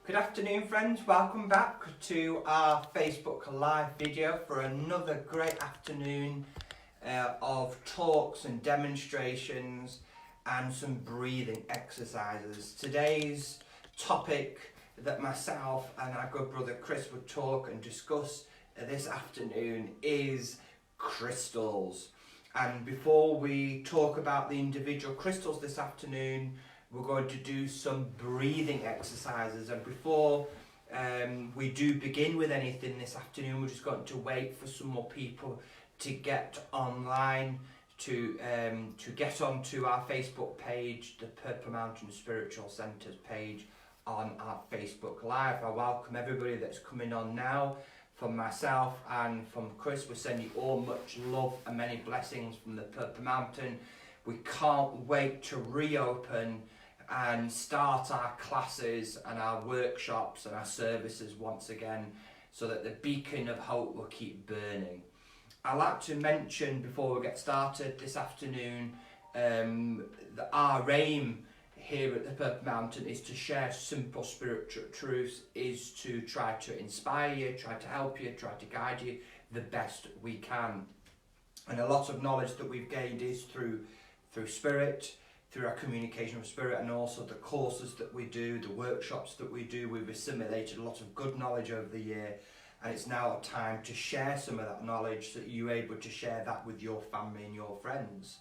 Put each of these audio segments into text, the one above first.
Good afternoon friends, welcome back to our Facebook Live video for another great afternoon of talks and demonstrations and some breathing exercises. Today's topic that myself and our good brother Chris would talk and discuss this afternoon is crystals. And before we talk about the individual crystals this afternoon, we're going to do some breathing exercises. And before we do begin with anything this afternoon, we're just going to wait for some more people to get online, to get onto our Facebook page, the Purple Mountain Spiritual Centres page on our Facebook Live. I welcome everybody that's coming on now. From myself and from Chris, we send you all much love and many blessings from the Purple Mountain. We can't wait to reopen and start our classes and our workshops and our services once again, so that the beacon of hope will keep burning. I'd like to mention before we get started this afternoon that our aim here at the Purple Mountain is to share simple spiritual truths, is to try to inspire you, try to help you, try to guide you the best we can. And a lot of knowledge that we've gained is through spirit, through our communication with spirit, and also the courses that we do, the workshops that we do. We've assimilated a lot of good knowledge over the year, and it's now time to share some of that knowledge so that you're able to share that with your family and your friends.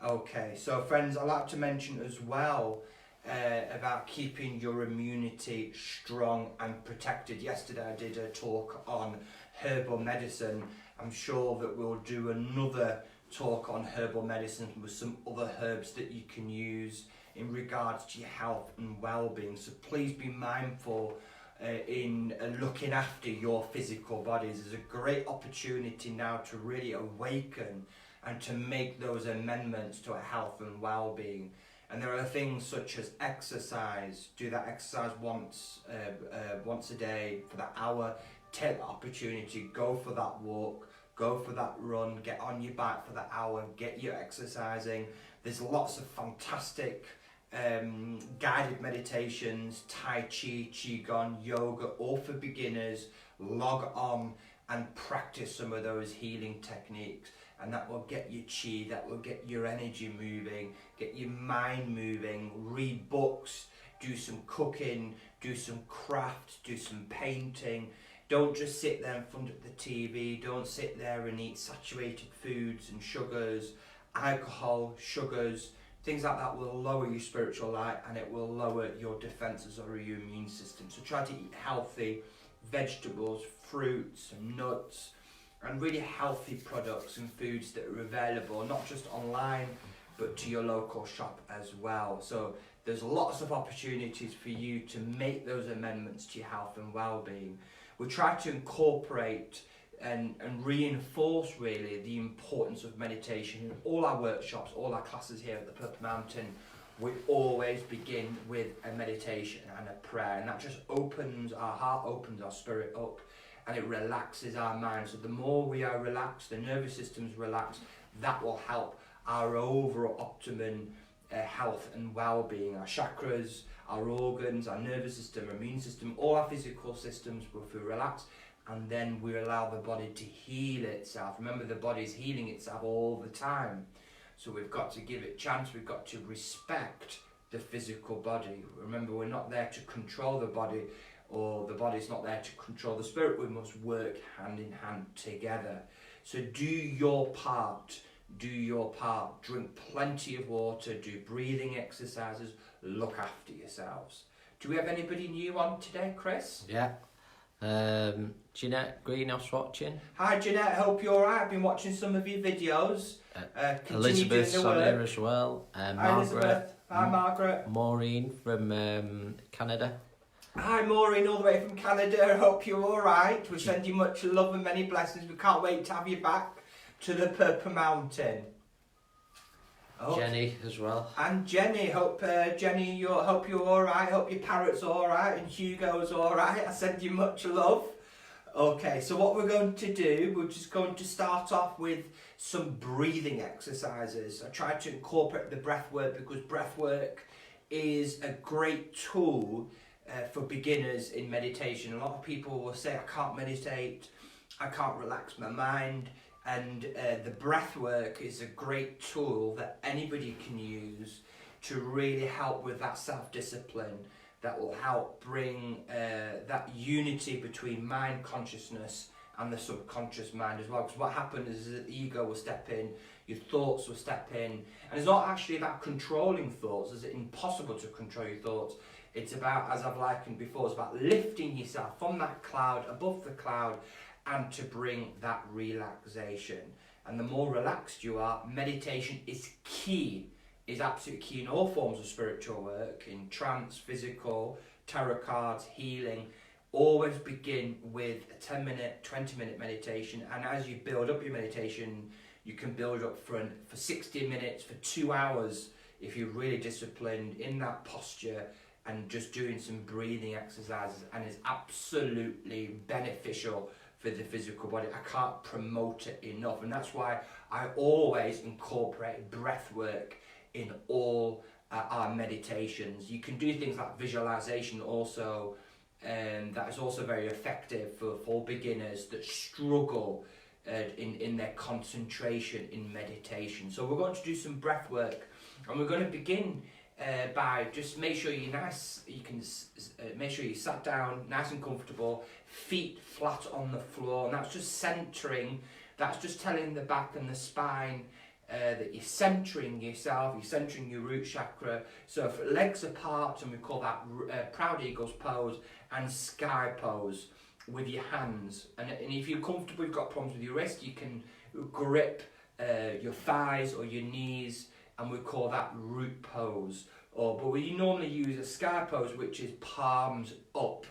Okay, so friends, I'd like to mention as well about keeping your immunity strong and protected. Yesterday I did a talk on herbal medicine. I'm sure that we'll do another talk on herbal medicine with some other herbs that you can use in regards to your health and well-being. So please be mindful in looking after your physical bodies. There's a great opportunity now to really awaken and to make those amendments to our health and well-being. And there are things such as exercise. Do that exercise once a day for that hour. Take the opportunity, go for that walk, go for that run, get on your bike for that hour, get your exercising. There's lots of fantastic guided meditations, Tai Chi, Qigong, yoga, all for beginners. Log on and practice some of those healing techniques, and that will get your chi, that will get your energy moving, get your mind moving. Read books, do some cooking, do some craft, do some painting. Don't just sit there in front of the TV. Don't sit there and eat saturated foods and sugars, alcohol, sugars. Things like that will lower your spiritual light, and it will lower your defences or your immune system. So try to eat healthy vegetables, fruits and nuts, and really healthy products and foods that are available, not just online, but to your local shop as well. So there's lots of opportunities for you to make those amendments to your health and well-being. We try to incorporate and reinforce really the importance of meditation in all our workshops, all our classes here at the Purple Mountain. We always begin with a meditation and a prayer, and that just opens our heart, opens our spirit up, and it relaxes our mind. So the more we are relaxed, the nervous system's relaxed, that will help our overall optimum health and well-being. Our chakras, our organs, our nervous system, our immune system, all our physical systems will feel relaxed, and then we allow the body to heal itself. Remember, the body is healing itself all the time, so we've got to give it a chance. We've got to respect the physical body. Remember, we're not there to control the body, or the body's not there to control the spirit. We must work hand in hand together. So do your part. Do your part. Drink plenty of water, do breathing exercises, look after yourselves. Do we have anybody new on today, Chris? Yeah. Jeanette Greenhouse watching. Hi Jeanette, hope you're alright. I've been watching some of your videos. Elizabeth's on here as well. Hi Margaret. Elizabeth. Hi Margaret. Maureen from Canada. Hi Maureen, all the way from Canada. I hope you're alright. We send you much love and many blessings. We can't wait to have you back to the Purple Mountain. Oh. Jenny as well. And Jenny, hope hope you're alright, hope your parrot's alright and Hugo's alright. I send you much love. Okay, so what we're going to do, we're just going to start off with some breathing exercises. I tried to incorporate the breath work because breath work is a great tool for beginners in meditation. A lot of people will say, I can't meditate, I can't relax my mind, and the breath work is a great tool that anybody can use to really help with that self-discipline, that will help bring that unity between mind consciousness and the subconscious mind as well. Because what happens is that the ego will step in, your thoughts will step in, and it's not actually about controlling thoughts. It's impossible to control your thoughts. It's about, as I've likened before, it's about lifting yourself from that cloud, above the cloud, and to bring that relaxation. And the more relaxed you are, meditation is key, is absolutely key in all forms of spiritual work, in trance, physical, tarot cards, healing. Always begin with a 10-minute, 20-minute meditation, and as you build up your meditation, you can build up for 60 minutes, for 2 hours, if you're really disciplined in that posture and just doing some breathing exercises, and it's absolutely beneficial for the physical body. I can't promote it enough, and that's why I always incorporate breath work in all our meditations. You can do things like visualization also, that is also very effective for beginners that struggle in their concentration in meditation. So we're going to do some breath work, and we're going to begin by just make sure you're nice. You can make sure you sat down nice and comfortable, feet flat on the floor, and that's just centering. That's just telling the back and the spine that you're centering yourself, you're centering your root chakra. So if legs apart, and we call that Proud Eagles pose and Sky pose with your hands. And if you're comfortable, you've got problems with your wrist, you can grip your thighs or your knees, and we call that root pose. But we normally use a Sky pose, which is palms up,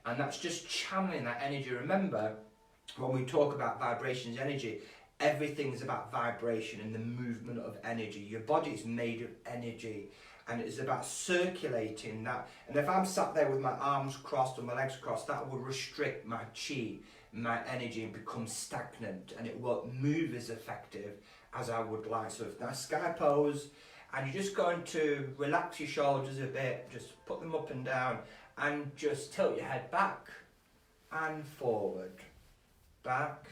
and that's just channeling that energy. Remember, when we talk about vibrations, energy, everything's about vibration and the movement of energy. Your body is made of energy, and it's about circulating that. And if I'm sat there with my arms crossed or my legs crossed, that will restrict my chi, my energy, and become stagnant, and it won't move as effective as I would like. So if that Sky pose, and you're just going to relax your shoulders a bit, just put them up and down, and just tilt your head back and forward, back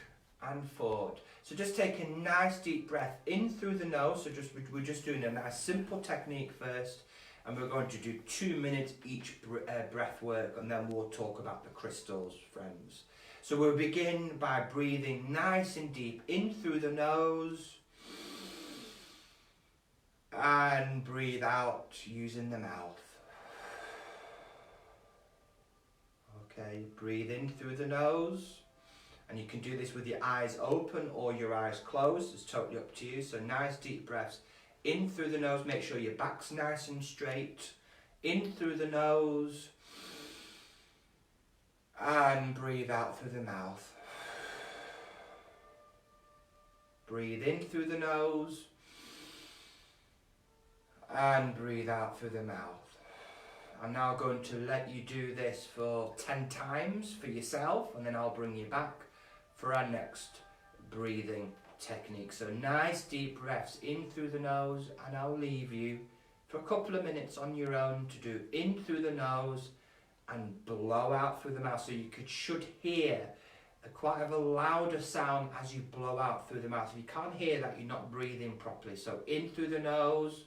and forward. So just take a nice deep breath in through the nose. So we're just doing a nice simple technique first, and we're going to do 2 minutes each breath work, and then we'll talk about the crystals, friends. So we'll begin by breathing nice and deep in through the nose, and breathe out using the mouth. Okay, breathe in through the nose, and you can do this with your eyes open or your eyes closed. It's totally up to you. So nice deep breaths in through the nose. Make sure your back's nice and straight. In through the nose, and breathe out through the mouth. Breathe in through the nose, and breathe out through the mouth. I'm now going to let you do this for 10 times for yourself, and then I'll bring you back for our next breathing technique. So nice deep breaths in through the nose, and I'll leave you for a couple of minutes on your own to do in through the nose and blow out through the mouth. So you should hear quite a louder sound as you blow out through the mouth. If you can't hear that, you're not breathing properly. So in through the nose,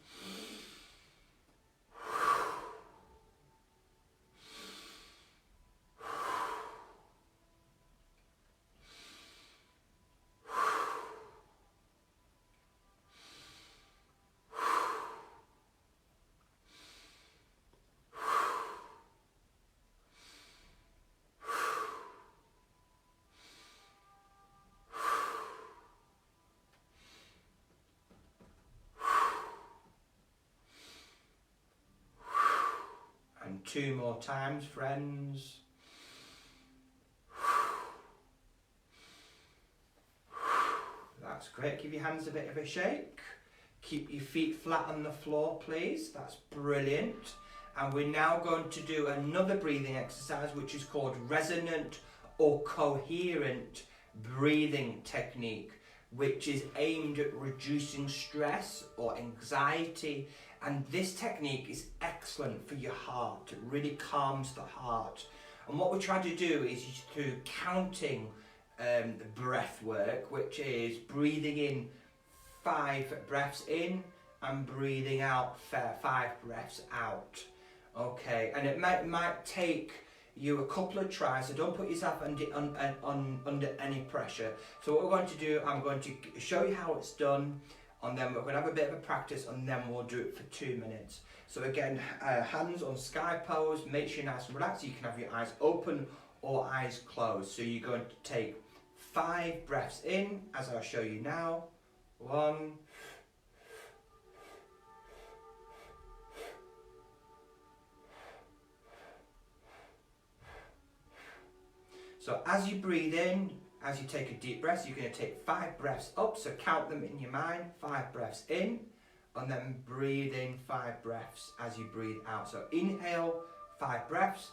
and 2 more times, friends. That's great. Give your hands a bit of a shake. Keep your feet flat on the floor, please. That's brilliant. And we're now going to do another breathing exercise, which is called resonant or coherent breathing technique, which is aimed at reducing stress or anxiety And this technique is excellent for your heart. It really calms the heart. And what we try to do is through counting breath work, which is breathing in 5 breaths in and breathing out 5 breaths out. Okay, and it might take you a couple of tries, so don't put yourself under any pressure. So what we're going to do, I'm going to show you how it's done, and then we're going to have a bit of a practice, and then we'll do it for 2 minutes. So again, hands on sky pose, make sure you're nice and relaxed. You can have your eyes open or eyes closed. So you're going to take 5 breaths in, as I'll show you now. 1, so as you breathe in, as you take a deep breath, you're going to take 5 breaths up, so count them in your mind, 5 breaths in, and then breathe in 5 breaths as you breathe out. So inhale 5 breaths,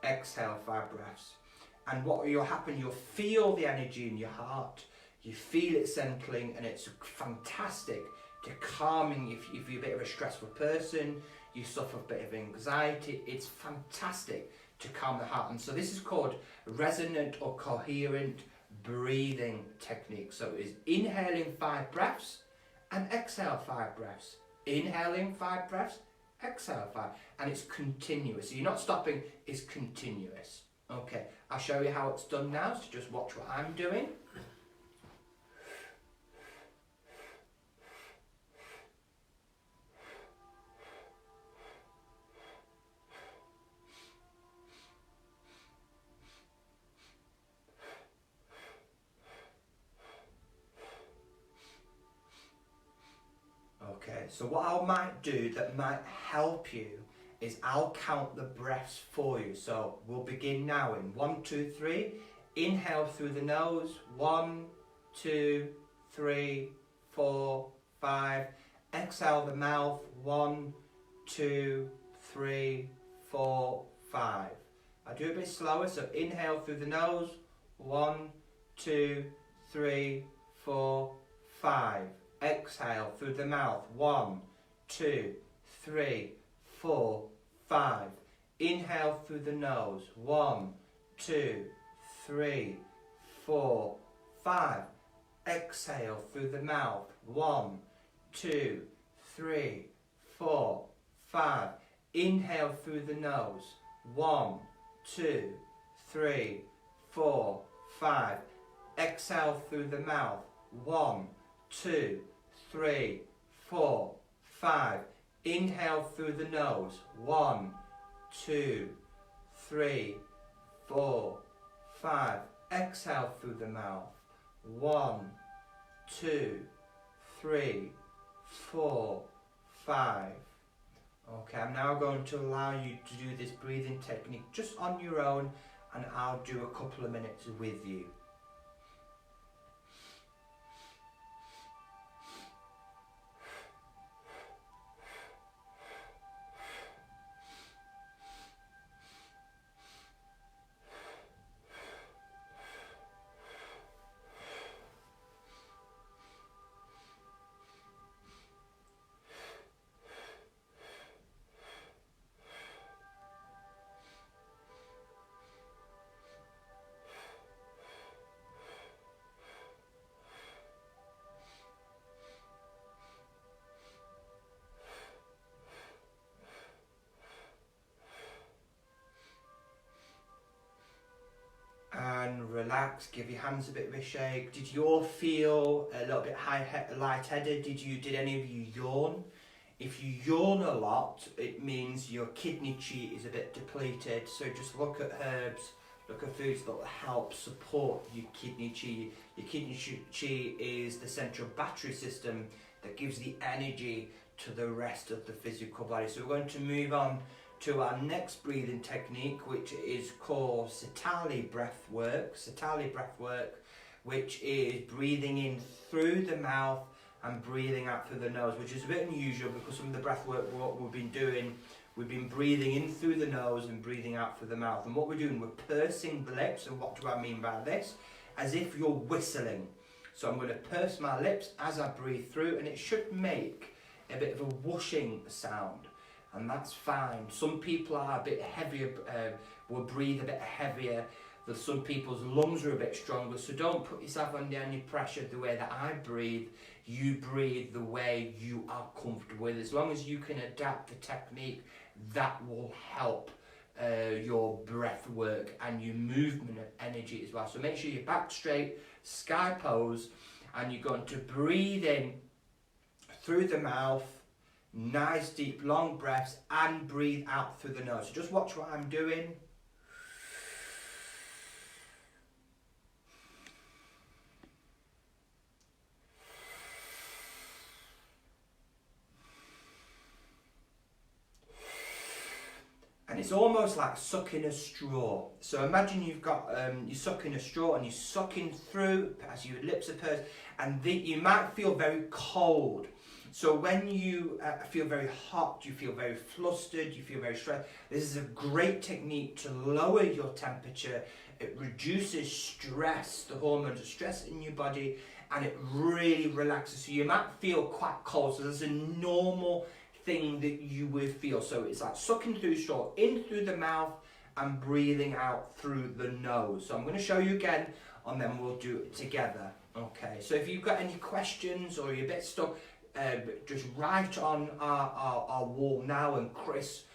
exhale 5 breaths. And what will happen, you'll feel the energy in your heart, you feel it settling, and it's fantastic to calming if you're a bit of a stressful person, you suffer a bit of anxiety, it's fantastic to calm the heart. And so this is called resonant or coherent breathing technique. So it's inhaling 5 breaths and exhale 5 breaths. Inhaling 5 breaths, exhale 5. And it's continuous. So you're not stopping, it's continuous. Okay, I'll show you how it's done now, so just watch what I'm doing. Okay, so what I might do that might help you is I'll count the breaths for you. So we'll begin now in 1, 2, 3. Inhale through the nose. 1, 2, 3, 4, 5. Exhale the mouth. 1, 2, 3, 4, 5. I'll do it a bit slower. So inhale through the nose. 1, 2, 3, 4, 5. Exhale through the mouth. 1, 2, 3, 4, 5. Inhale through the nose. 1, 2, 3, 4, 5. Exhale through the mouth. 1, 2, 3, 4, 5. Inhale through the nose. 1, 2, 3, 4, 5. Exhale through the mouth. 1, 2, 3, 4, 5. Inhale through the nose. 1, 2, 3, 4, 5. Exhale through the mouth. 1, 2, 3, 4, 5. Okay, I'm now going to allow you to do this breathing technique just on your own, and I'll do a couple of minutes with you. And relax, give your hands a bit of a shake. Did you all feel a little bit lightheaded? Did any of you yawn? If you yawn a lot, it means your kidney chi is a bit depleted. So just look at herbs, look at foods that will help support your kidney chi. Your kidney chi is the central battery system that gives the energy to the rest of the physical body. So we're going to move on to our next breathing technique, which is called Sitali breath work. Sitali breath work, which is breathing in through the mouth and breathing out through the nose, which is a bit unusual because some of the breath work what we've been doing, we've been breathing in through the nose and breathing out through the mouth. And what we're doing, we're pursing the lips. And what do I mean by this? As if you're whistling. So I'm going to purse my lips as I breathe through, and it should make a bit of a whooshing sound, and that's fine. Some people are a bit heavier, will breathe a bit heavier. Some people's lungs are a bit stronger, so don't put yourself under any pressure the way that I breathe. You breathe the way you are comfortable with. As long as you can adapt the technique, that will help your breath work and your movement energy as well. So make sure you're back straight, sky pose, and you're going to breathe in through the mouth, nice deep long breaths, and breathe out through the nose. So just watch what I'm doing. And it's almost like sucking a straw. So imagine you've got, you're sucking a straw and you're sucking through as your lips are pursed, and you might feel very cold. So when you feel very hot, you feel very flustered, you feel very stressed, this is a great technique to lower your temperature. It reduces stress, the hormones of stress in your body, and it really relaxes. So you might feel quite cold, so there's a normal thing that you will feel. So it's like sucking through straw, in through the mouth and breathing out through the nose. So I'm going to show you again and then we'll do it together. Okay, so if you've got any questions or you're a bit stuck, just write on our wall now, and Chris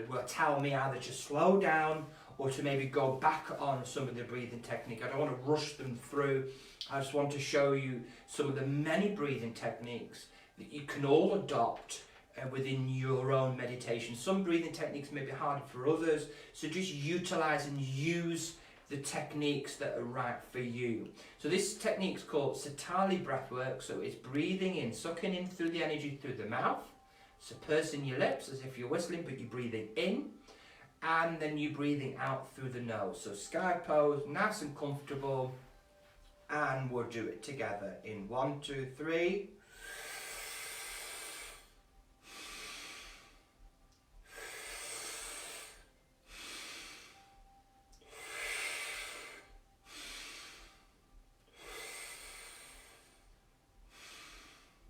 will tell me either to slow down or to maybe go back on some of the breathing technique. I don't want to rush them through. I just want to show you some of the many breathing techniques that you can all adopt within your own meditation. Some breathing techniques may be harder for others, so just utilize and use the techniques that are right for you. So this technique is called Sitali breathwork. So it's breathing in, sucking in through the energy through the mouth, so pursing your lips as if you're whistling, but you're breathing in, and then you're breathing out through the nose. So sky pose, nice and comfortable, and we'll do it together in 1, 2, 3.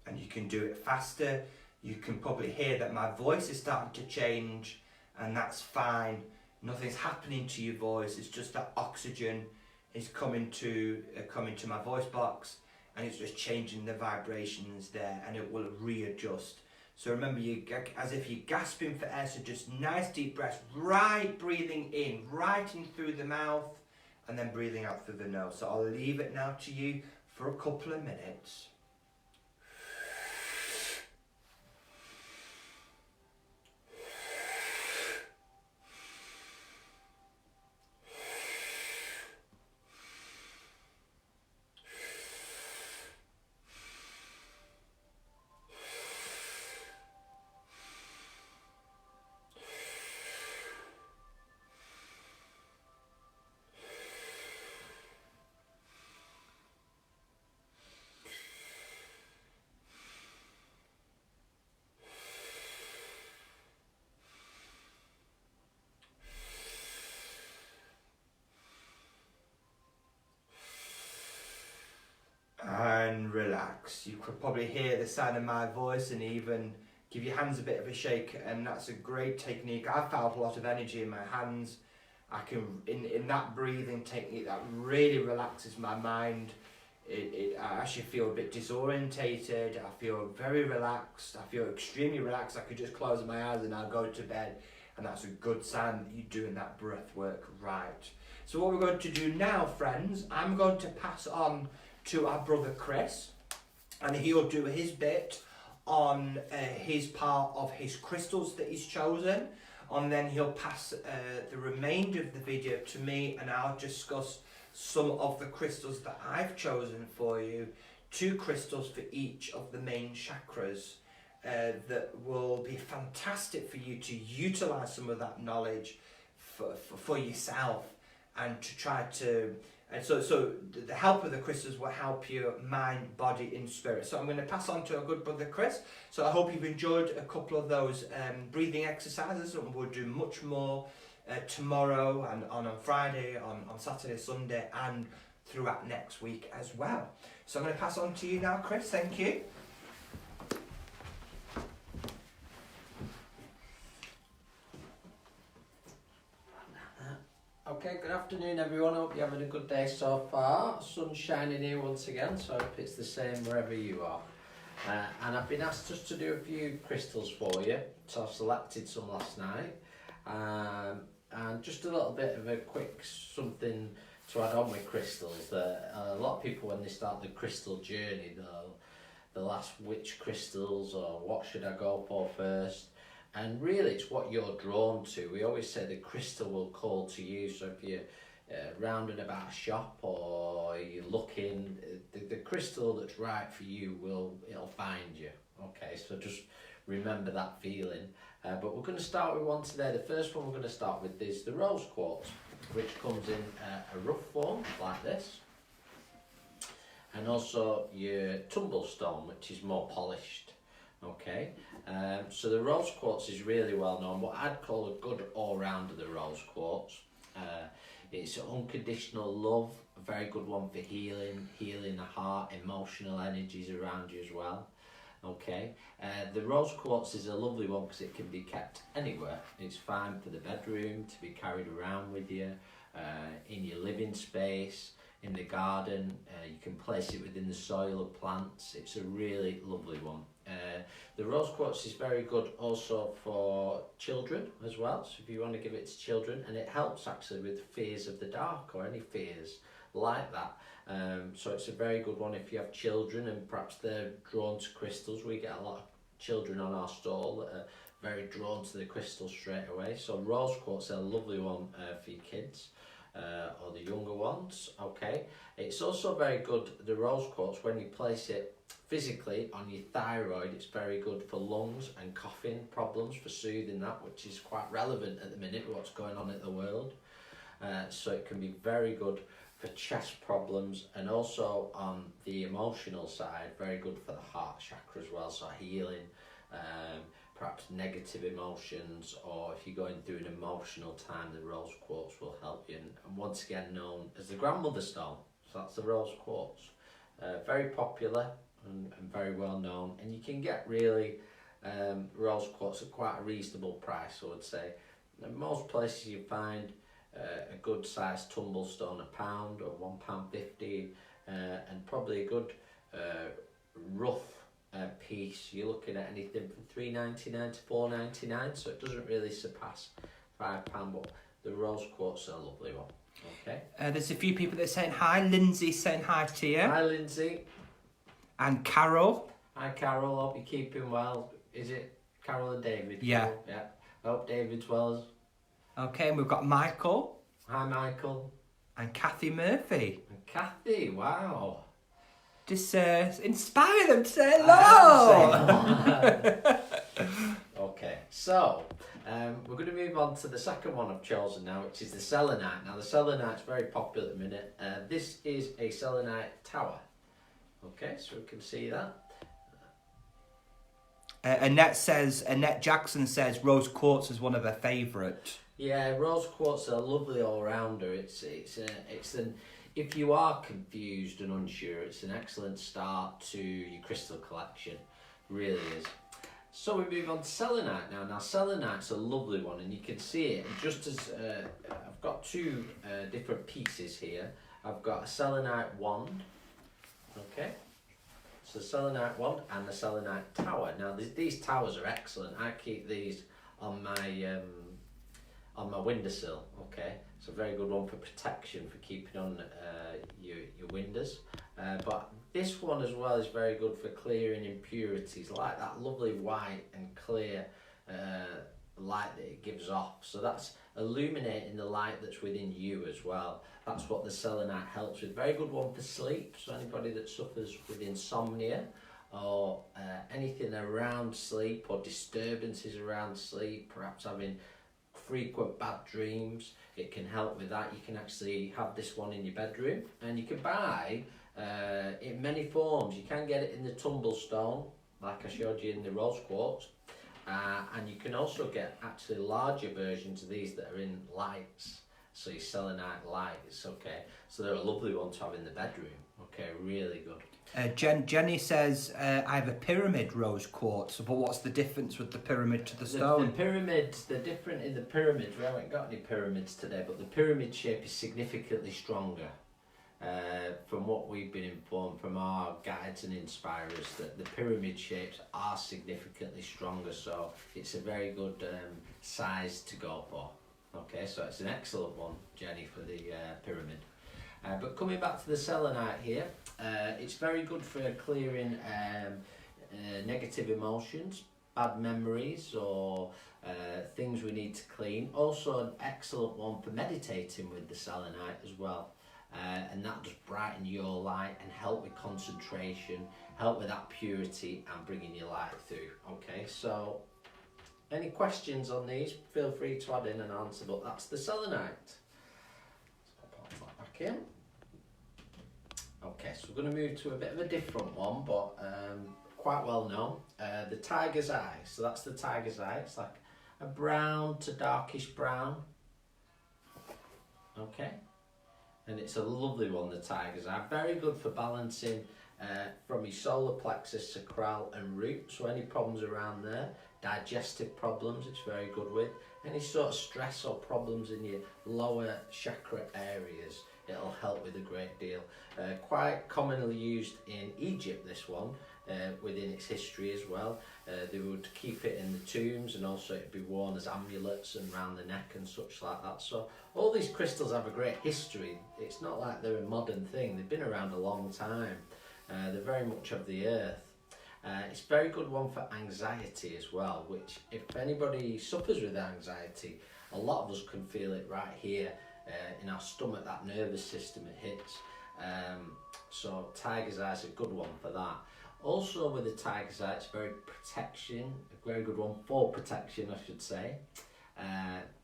And you can do it faster. You can probably hear that my voice is starting to change, and that's fine. Nothing's happening to your voice. It's just that oxygen is coming to my voice box, and it's just changing the vibrations there, and it will readjust. So remember, as if you're gasping for air, so just nice deep breaths, right breathing in, right in through the mouth, and then breathing out through the nose. So I'll leave it now to you for a couple of minutes. And relax. You could probably hear the sound of my voice, and even give your hands a bit of a shake, and that's a great technique. I felt a lot of energy in my hands. I can, in that breathing technique, that really relaxes my mind. I actually feel a bit disorientated. I feel very relaxed. I feel extremely relaxed. I could just close my eyes and I'll go to bed, and that's a good sign that you're doing that breath work right. So what we're going to do now, friends, I'm going to pass on to our brother Chris, and he'll do his bit on his part of his crystals that he's chosen, and then he'll pass the remainder of the video to me, and I'll discuss some of the crystals that I've chosen for you, 2 crystals for each of the main chakras that will be fantastic for you to utilize some of that knowledge for yourself, and to try to. And so the help of the crystals will help your mind, body and spirit. So I'm going to pass on to our good brother Chris. So I hope you've enjoyed a couple of those breathing exercises, and we'll do much more tomorrow and on Friday, on Saturday, Sunday, and throughout next week as well. So I'm going to pass on to you now, Chris. Thank you. Okay, good afternoon everyone. Hope you're having a good day so far. Sun's shining here once again, so I hope it's the same wherever you are. And I've been asked just to do a few crystals for you, so I've selected some last night. And just a little bit of a quick something to add on with crystals, that a lot of people when they start the crystal journey, they'll ask which crystals or what should I go for first. And really it's what you're drawn to. We always say the crystal will call to you, so if you're round and about a shop or you're looking, the crystal that's right for you it'll find you. Okay, so just remember that feeling. But we're going to start with one today. The first one we're going to start with is the rose quartz, which comes in a rough form like this, and also your tumble stone, which is more polished. Okay, so the rose quartz is really well known, what I'd call a good all-rounder, the rose quartz. It's unconditional love, a very good one for healing the heart, emotional energies around you as well. Okay, the rose quartz is a lovely one because it can be kept anywhere. It's fine for the bedroom, to be carried around with you, in your living space, in the garden. You can place it within the soil of plants. It's a really lovely one. The rose quartz is very good also for children as well, so if you want to give it to children, and it helps actually with fears of the dark or any fears like that. So it's a very good one if you have children and perhaps they're drawn to crystals. We get a lot of children on our stall that are very drawn to the crystals straight away, so rose quartz is a lovely one for your kids. Or the younger ones. Okay, it's also very good, the rose quartz, when you place it physically on your thyroid. It's very good for lungs and coughing problems, for soothing that, which is quite relevant at the minute with what's going on in the world. So it can be very good for chest problems, and also on the emotional side, very good for the heart chakra as well, so healing perhaps negative emotions, or if you're going through an emotional time, the rose quartz will help you. And once again known as the grandmother stone, so that's the rose quartz. Very popular and very well known, and you can get really rose quartz at quite a reasonable price, I would say. In most places you find a good sized tumble stone £1 or £1.50, and probably a good rough piece, you're looking at anything from £3.99 to £4.99, so it doesn't really surpass £5, but the rose quartz is a lovely one. Okay. There's a few people that are saying hi. Lindsay's saying hi to you. Hi Lindsay. And Carol. Hi Carol, hope you're keeping well. Is it Carol and David? Yeah. Carol? Yeah. Hope David's well. Okay, and we've got Michael. Hi Michael. And Kathy Murphy. And Kathy, wow. Just inspire them to say hello. Okay, so we're going to move on to the second one I've chosen now, which is the selenite. Now the selenite's very popular at the minute. This is a selenite tower. Okay, so we can see that. Annette Jackson says rose quartz is one of her favourite. Yeah, rose quartz is a lovely all-rounder. If you are confused and unsure, it's an excellent start to your crystal collection, really is. So we move on to selenite now. Now selenite's a lovely one, and you can see it just as I've got two different pieces here. I've got a selenite wand, okay, so selenite wand and the selenite tower. Now these towers are excellent. I keep these on my windowsill. Okay, it's a very good one for protection, for keeping on your windows. But this one as well is very good for clearing impurities, like that lovely white and clear light that it gives off. So that's illuminating the light that's within you as well. That's what the selenite helps with. Very good one for sleep. So anybody that suffers with insomnia or anything around sleep, or disturbances around sleep, perhaps having frequent bad dreams, it can help with that. You can actually have this one in your bedroom, and you can buy in many forms. You can get it in the tumble stone, like I showed you in the rose quartz, and you can also get actually larger versions of these that are in lights. So your selenite lights, okay. So they're a lovely one to have in the bedroom. Okay, really good. Jenny says, I have a pyramid rose quartz, but what's the difference with the pyramid to the stone? The pyramids, they're different in the pyramids. We haven't got any pyramids today, but the pyramid shape is significantly stronger. From what we've been informed from our guides and inspirers, that the pyramid shapes are significantly stronger, so it's a very good size to go for. Okay, so it's an excellent one, Jenny, for the pyramid. But coming back to the selenite here, it's very good for clearing negative emotions, bad memories, or things we need to clean. Also an excellent one for meditating with the selenite as well. And that does brighten your light and help with concentration, help with that purity and bringing your light through. Okay, so any questions on these, feel free to add in and answer, but that's the selenite. So I'll pop that back in. Okay, so we're going to move to a bit of a different one, but quite well known. The tiger's eye. So that's the tiger's eye. It's like a brown to darkish brown. Okay. And it's a lovely one, the tiger's eye. Very good for balancing from your solar plexus, sacral and root. So any problems around there, digestive problems, it's very good with. Any sort of stress or problems in your lower chakra areas, it'll help with a great deal. Quite commonly used in Egypt, this one, within its history as well. They would keep it in the tombs, and also it'd be worn as amulets and round the neck and such like that. So all these crystals have a great history. It's not like they're a modern thing. They've been around a long time. They're very much of the earth. It's a very good one for anxiety as well, which if anybody suffers with anxiety, a lot of us can feel it right here in our stomach, that nervous system it hits. So tiger's eye is a good one for that. Also with the tiger's eye, it's very a very good one for protection, I should say.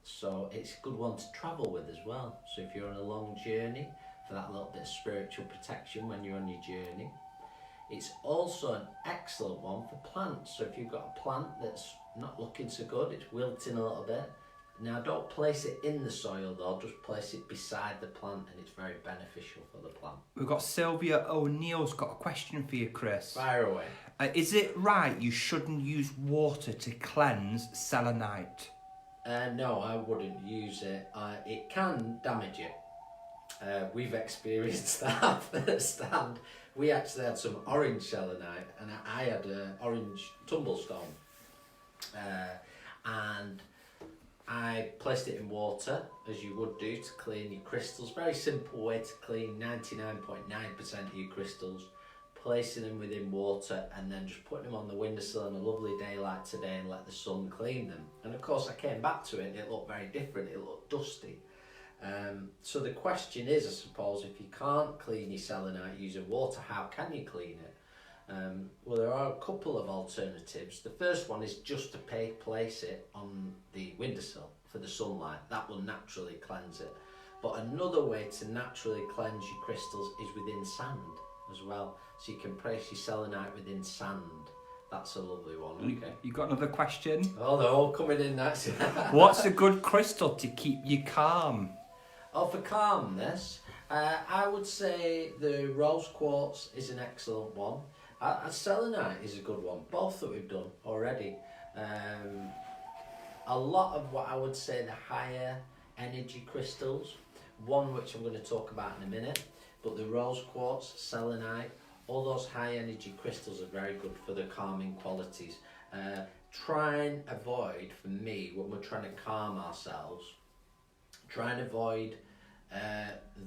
So it's a good one to travel with as well. So if you're on a long journey, for that little bit of spiritual protection when you're on your journey. It's also an excellent one for plants. So if you've got a plant that's not looking so good, it's wilting a little bit. Now don't place it in the soil though, just place it beside the plant, and it's very beneficial for the plant. We've got Sylvia O'Neill's got a question for you, Chris. Fire away. Is it right you shouldn't use water to cleanse selenite? No, I wouldn't use it. It can damage it. We've experienced that firsthand. We actually had some orange selenite, and I had an orange tumblestone. And I placed it in water, as you would do to clean your crystals. Very simple way to clean 99.9% of your crystals. Placing them within water and then just putting them on the windowsill on a lovely day like today and let the sun clean them. And of course I came back to it and it looked very different, it looked dusty. So the question is, I suppose, if you can't clean your selenite using water, how can you clean it? Well, there are a couple of alternatives. The first one is just to place it on the windowsill for the sunlight. That will naturally cleanse it. But another way to naturally cleanse your crystals is within sand as well. So you can place your selenite within sand. That's a lovely one. Okay. You got another question? Oh, they're all coming in. That's What's a good crystal to keep you calm? Oh, for calmness, I would say the rose quartz is an excellent one. Selenite is a good one, both that we've done already. A lot of what I would say the higher energy crystals, one which I'm going to talk about in a minute, but the rose quartz, selenite, all those high energy crystals are very good for the calming qualities. Try and avoid, for me, when we're trying to calm ourselves, try and avoid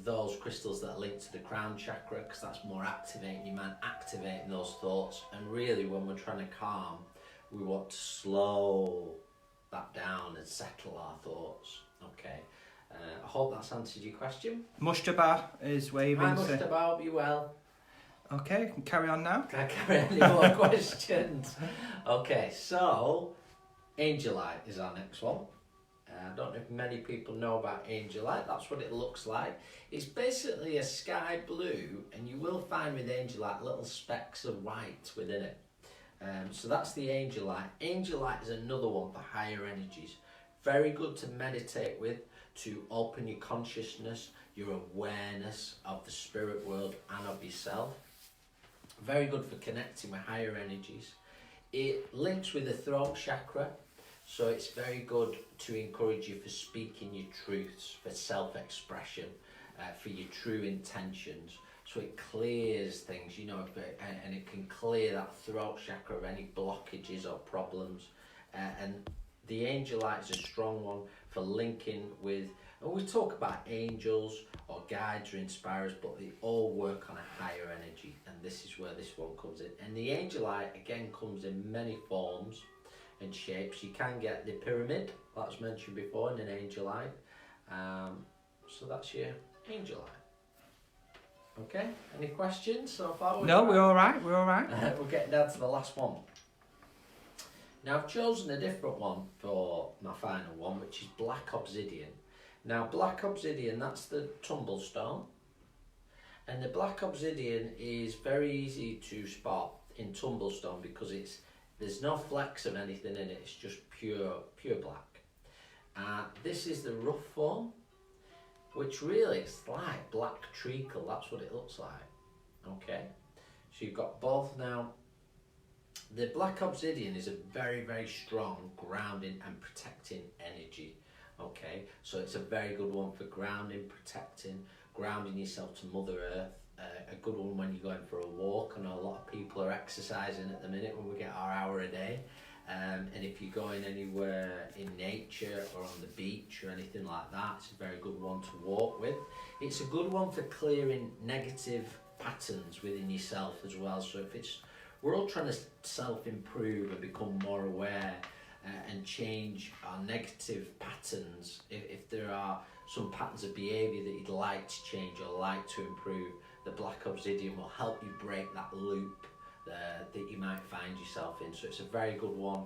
those crystals that are linked to the crown chakra, because that's more activating your mind, activating those thoughts. And really, when we're trying to calm, we want to slow that down and settle our thoughts. Okay. I hope that's answered your question. Mushtaba is waving. Hi Mushtaba, hope you well. Okay, carry on now. Can I carry any more questions? Okay, so Angelite is our next one. I don't know if many people know about Angelite. That's what it looks like. It's basically a sky blue, and you will find with Angelite little specks of white within it. So that's the Angelite. Angelite is another one for higher energies. Very good to meditate with. to open your consciousness, your awareness of the spirit world and of yourself. Very good for connecting with higher energies. It links with the throat chakra, so it's very good to encourage you for speaking your truths, for self-expression, for your true intentions. So it clears things, you know, and it can clear that throat chakra of any blockages or problems. And the angel light is a strong one for linking with, and we talk about angels or guides or inspirers, but they all work on a higher energy, and this is where this one comes in. And the angel light again comes in many forms and shapes. You can get the pyramid, that was mentioned before, in an angel light. So that's your angel light. Okay, any questions so far? No, we're all right. We're getting down to the last one. Now I've chosen a different one for my final one, which is black obsidian. Now black obsidian, that's the tumblestone, and the black obsidian is very easy to spot in tumblestone because there's no flecks of anything in it, it's just pure black. This is the rough form, which really is like black treacle, that's what it looks like. Okay, so you've got both now. The black obsidian is a very, very strong grounding and protecting energy. Okay, so it's a very good one for grounding, protecting, grounding yourself to Mother Earth. A good one when you're going for a walk. I know a lot of people are exercising at the minute when we get our hour a day. And if you're going anywhere in nature or on the beach or anything like that, it's a very good one to walk with. It's a good one for clearing negative patterns within yourself as well. So we're all trying to self-improve and become more aware and change our negative patterns. If there are some patterns of behaviour that you'd like to change or like to improve, the black obsidian will help you break that loop that you might find yourself in. So it's a very good one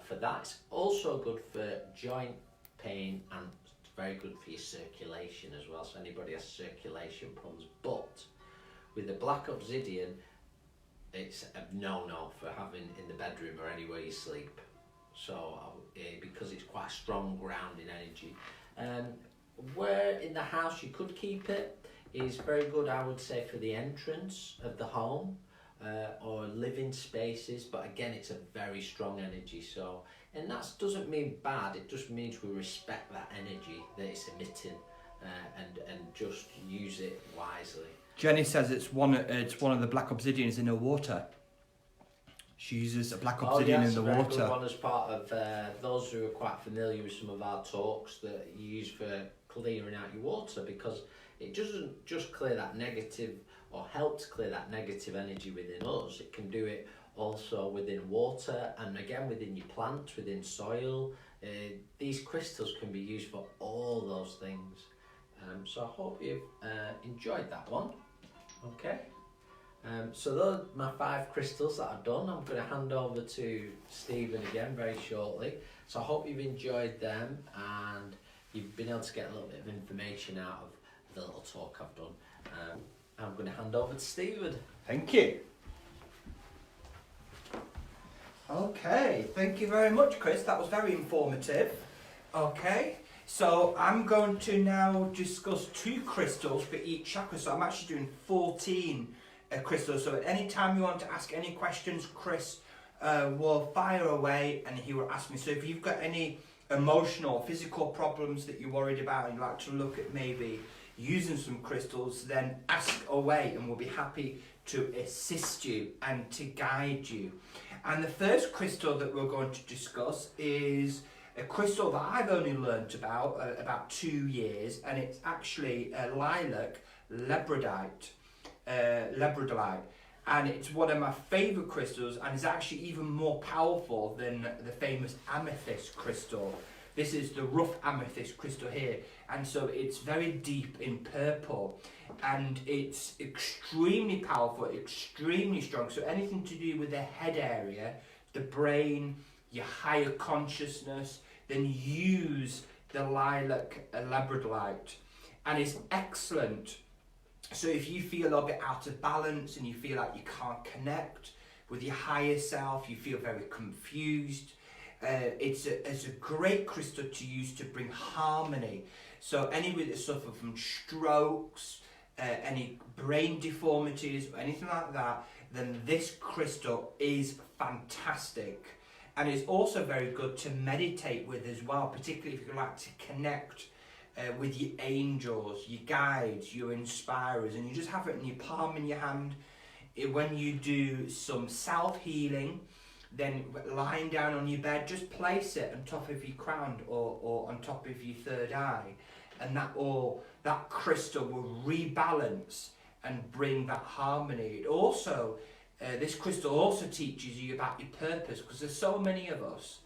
for that. It's also good for joint pain and it's very good for your circulation as well. So anybody has circulation problems, but with the black obsidian, it's a no-no for having in the bedroom or anywhere you sleep. So because it's quite a strong grounding energy. Where in the house you could keep it is very good, I would say, for the entrance of the home or living spaces, but again it's a very strong energy. So, and that doesn't mean bad, it just means we respect that energy that it's emitting and just use it wisely. Jenny says it's one of the black obsidians in her water. She uses a black obsidian in the water. Oh, good one as part of those who are quite familiar with some of our talks that you use for clearing out your water, because it doesn't just clear that negative or help to clear that negative energy within us. It can do it also within water and again within your plants, within soil. These crystals can be used for all those things. So I hope you've enjoyed that one. Okay. So those are my 5 crystals that I've done. I'm going to hand over to Stephen again very shortly. So I hope you've enjoyed them and you've been able to get a little bit of information out of the little talk I've done. I'm going to hand over to Stephen. Thank you. Okay, thank you very much, Chris. That was very informative. Okay, so I'm going to now discuss 2 crystals for each chakra. So I'm actually doing 14 crystals. So at any time you want to ask any questions, Chris will fire away and he will ask me. So if you've got any emotional or physical problems that you're worried about and you'd like to look at maybe using some crystals, then ask away and we'll be happy to assist you and to guide you. And the first crystal that we're going to discuss is a crystal that I've only learnt about 2 years, and it's actually a lilac labradorite. And it's one of my favourite crystals, and it's actually even more powerful than the famous amethyst crystal. This is the rough amethyst crystal here, and so it's very deep in purple, and it's extremely powerful, extremely strong. So anything to do with the head area, the brain, your higher consciousness, then use the lilac labradorite, and it's excellent. So if you feel a little bit out of balance and you feel like you can't connect with your higher self, you feel very confused, it's a great crystal to use to bring harmony. So anybody that suffer from strokes, any brain deformities or anything like that, then this crystal is fantastic. And it's also very good to meditate with as well, particularly if you like to connect with your angels, your guides, your inspirers, and you just have it in your palm in your hand. When you do some self-healing, then lying down on your bed, just place it on top of your crown or on top of your third eye, and that crystal will rebalance and bring that harmony. It also, this crystal also teaches you about your purpose, because there's so many of us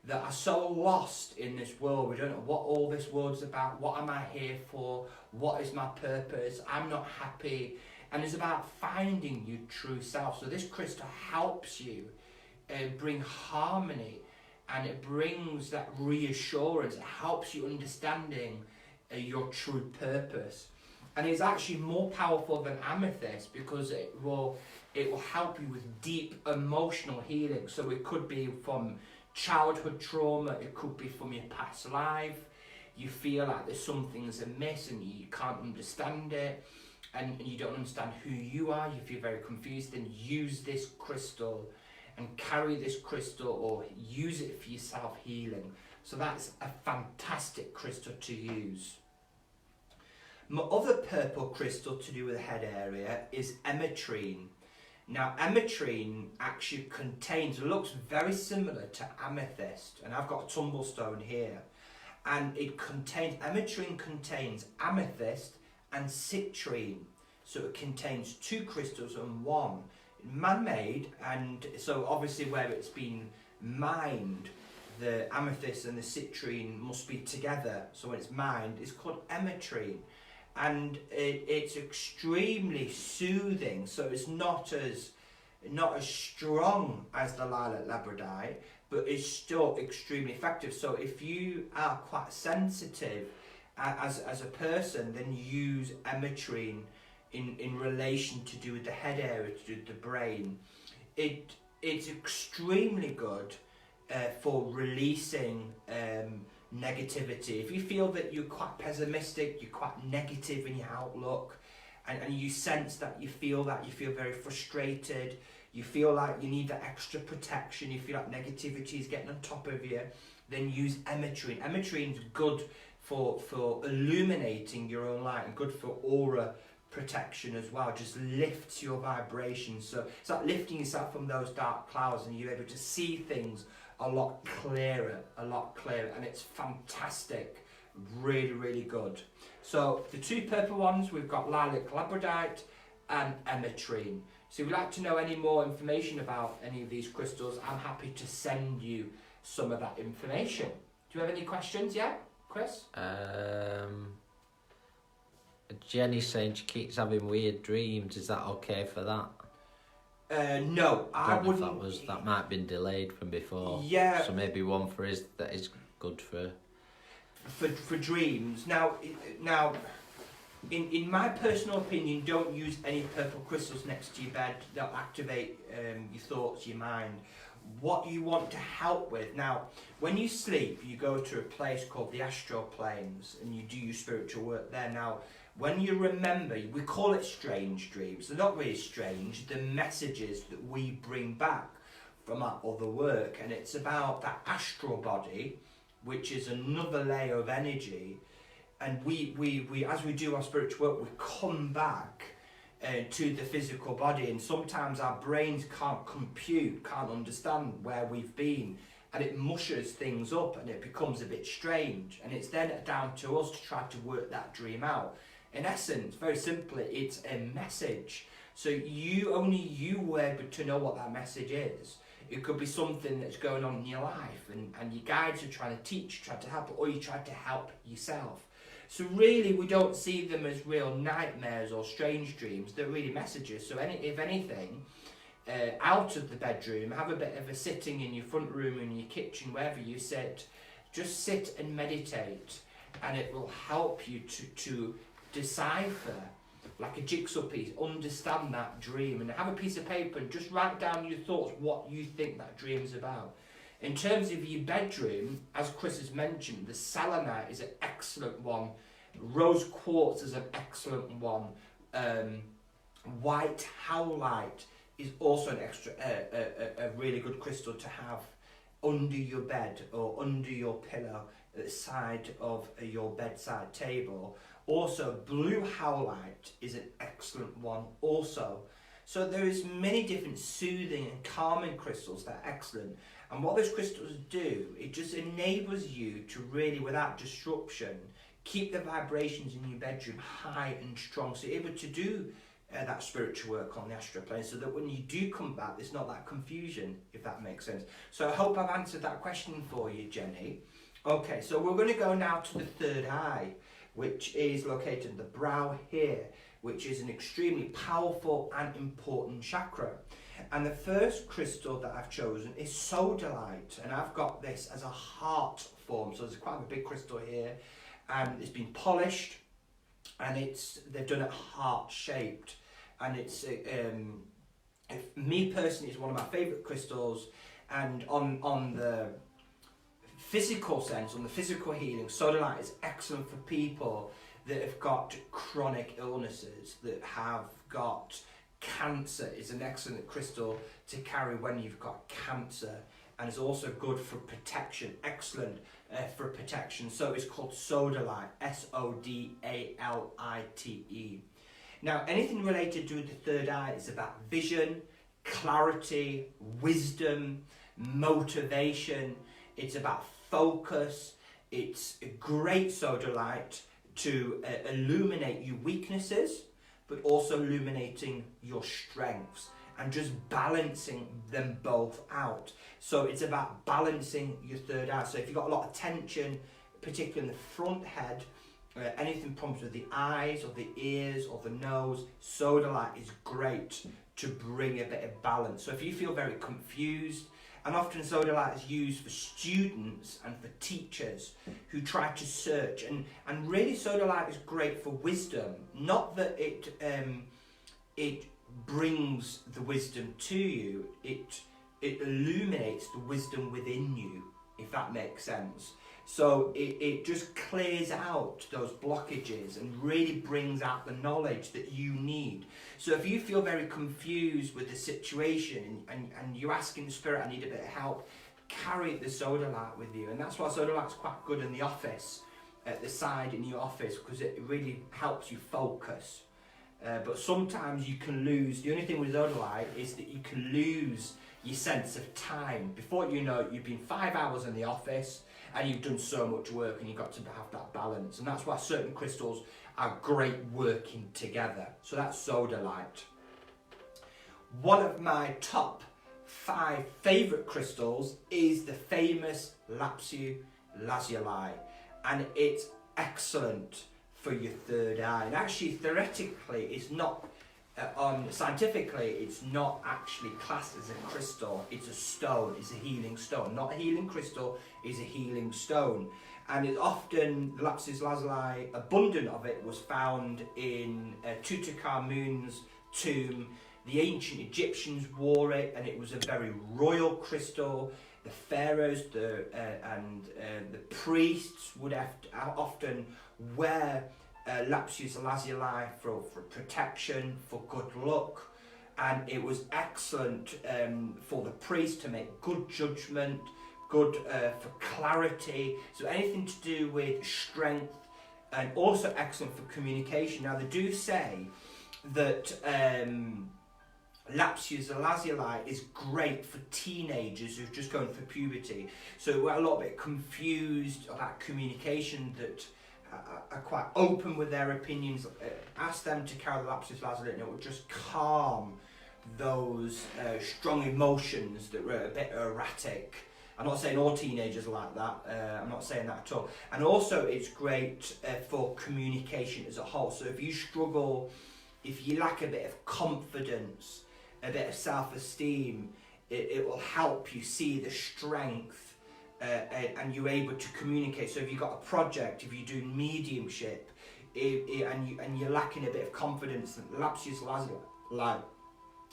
that are so lost in this world. We don't know what all this world's about. What am I here for? What is my purpose? I'm not happy. And it's about finding your true self. So this crystal helps you bring harmony, and it brings that reassurance. It helps you understanding your true purpose. And it's actually more powerful than amethyst, because it will help you with deep emotional healing. So it could be from childhood trauma, it could be from your past life. You feel like there's something's amiss and you can't understand it, and you don't understand who you are, you feel very confused, then use this crystal and carry this crystal or use it for your self-healing. So that's a fantastic crystal to use. My other purple crystal to do with the head area is emetrine. Now emetrine actually looks very similar to amethyst, and I've got a tumblestone here, and emetrine contains amethyst and citrine. So it contains two crystals in one, man-made, and so obviously where it's been mined, the amethyst and the citrine must be together. So when it's mined, it's called emetrine, and it's extremely soothing. So it's not as strong as the lilac labradorite, but it's still extremely effective. So if you are quite sensitive as a person, then use emetrine in relation to do with the head area, to do with the brain. It's extremely good for releasing negativity. If you feel that you're quite pessimistic, you're quite negative in your outlook, and you sense that, you feel very frustrated, you feel like you need that extra protection, you feel like negativity is getting on top of you, then use emetrine. Emetrine is good for illuminating your own light, and good for aura protection as well. Just lifts your vibration. So it's like lifting yourself from those dark clouds, and you're able to see things a lot clearer, and it's fantastic. Really, really good. So the two purple ones, we've got lilac labradorite and emetrine. So if you'd like to know any more information about any of these crystals, I'm happy to send you some of that information. Do you have any questions? Yeah, Chris? Jenny's saying she keeps having weird dreams. Is that okay for that? No, I wouldn't. That might have been delayed from before. Yeah. So maybe one for us that is good for dreams. Now, in my personal opinion, don't use any purple crystals next to your bed. They'll activate your thoughts, your mind. What you want to help with, now, when you sleep, you go to a place called the astral planes, and you do your spiritual work there. Now, when you remember, we call it strange dreams. They're not really strange. The messages that we bring back from our other work, and it's about that astral body, which is another layer of energy. And we as we do our spiritual work, we come back to the physical body, and sometimes our brains can't understand where we've been, and it mushes things up, and it becomes a bit strange, and it's then down to us to try to work that dream out. In essence, very simply, it's a message. So only you were able to know what that message is. It could be something that's going on in your life, and your guides are trying to teach, trying to help, or you try to help yourself. So really, we don't see them as real nightmares or strange dreams. They're really messages. So if anything, out of the bedroom, have a bit of a sitting in your front room, in your kitchen, wherever you sit. Just sit and meditate, and it will help you to decipher, like a jigsaw piece, understand that dream, and have a piece of paper and just write down your thoughts, what you think that dream is about. In terms of your bedroom, as Chris has mentioned, the selenite is an excellent one Rose quartz is an excellent one. White howlite is also an extra, a really good crystal to have under your bed or under your pillow at the side of your bedside table. Also, blue howlite is an excellent one also. So there is many different soothing and calming crystals that are excellent. And what those crystals do, it just enables you to really, without disruption, keep the vibrations in your bedroom high and strong. So you're able to do that spiritual work on the astral plane, so that when you do come back, there's not that confusion, if that makes sense. So I hope I've answered that question for you, Jenny. Okay, so we're going to go now to the third eye, which is located in the brow here, which is an extremely powerful and important chakra. And the first crystal that I've chosen is sodalite, and I've got this as a heart form. So there's quite a big crystal here, and it's been polished, and they've done it heart shaped, and it's me personally, it's one of my favourite crystals. And on the physical sense, on the physical healing, sodalite is excellent for people that have got chronic illnesses, that have got cancer. It's an excellent crystal to carry when you've got cancer, and it's also good for protection, excellent for protection. So it's called sodalite, S-O-D-A-L-I-T-E. Now, anything related to the third eye is about vision, clarity, wisdom, motivation. It's about focus. It's a great sodalite to illuminate your weaknesses, but also illuminating your strengths and just balancing them both out. So it's about balancing your third eye. So if you've got a lot of tension, particularly in the front head, anything problems with the eyes or the ears or the nose, sodalite is great to bring a bit of balance. So if you feel very confused, and often sodalite is used for students and for teachers who try to search, and really sodalite is great for wisdom. Not that it brings the wisdom to you, it illuminates the wisdom within you, if that makes sense. So it just clears out those blockages and really brings out the knowledge that you need. So if you feel very confused with the situation and you're asking the spirit, I need a bit of help, carry the sodalite with you. And that's why sodalite's quite good in the office, at the side in your office, because it really helps you focus. But sometimes you can lose, the only thing with sodalite is that you can lose your sense of time. Before you know it, you've been 5 hours in the office and you've done so much work, and you've got to have that balance. And that's why certain crystals are great working together. So that's sodalite. One of my top 5 favourite crystals is the famous lapis lazuli, and it's excellent for your third eye. And actually, theoretically, it's not scientifically, it's not actually classed as a crystal. It's a stone. It's a healing stone. Not a healing crystal, it's a healing stone. And it's often, the lapis lazuli, abundant of it, was found in Tutankhamun's tomb. The ancient Egyptians wore it, and it was a very royal crystal. The pharaohs and the priests would often wear lapis lazuli for protection, for good luck, and it was excellent for the priest to make good judgment, good for clarity, so anything to do with strength, and also excellent for communication. Now they do say that lapis lazuli is great for teenagers who're just going through puberty, so we're a little bit confused about communication, that are quite open with their opinions. Ask them to carry the lapis lazuli, and it will just calm those strong emotions that were a bit erratic. I'm not saying all teenagers are like that, I'm not saying that at all. And also it's great for communication as a whole. So if you struggle, if you lack a bit of confidence, a bit of self-esteem, it will help you see the strength and you're able to communicate. So if you've got a project, if you're doing mediumship, and you're lacking a bit of confidence, lapis lazuli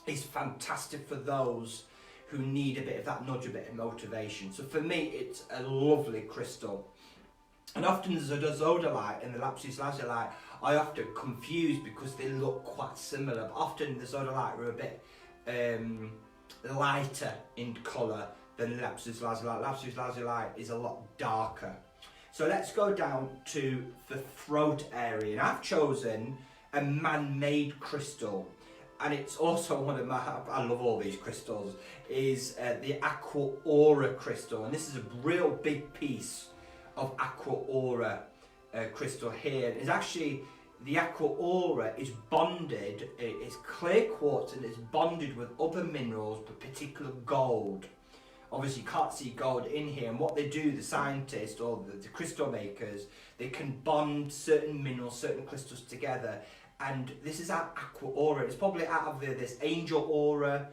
is fantastic for those who need a bit of that nudge, a bit of motivation. So for me, it's a lovely crystal. And often the zodolite and the lapis lazuli I often confuse because they look quite similar, but often the zodolite are a bit lighter in colour than the lapis lazuli. Lapis lazuli is a lot darker. So let's go down to the throat area, and I've chosen a man-made crystal, and it's also one of my, I love all these crystals, is the Aqua Aura crystal, and this is a real big piece of Aqua Aura crystal here. It's actually, the Aqua Aura is bonded, it's clear quartz and it's bonded with other minerals, but particular gold. Obviously you can't see gold in here, and what they do, the scientists or the crystal makers, they can bond certain minerals, certain crystals together, and this is our Aqua Aura. It's probably out of there's Angel Aura,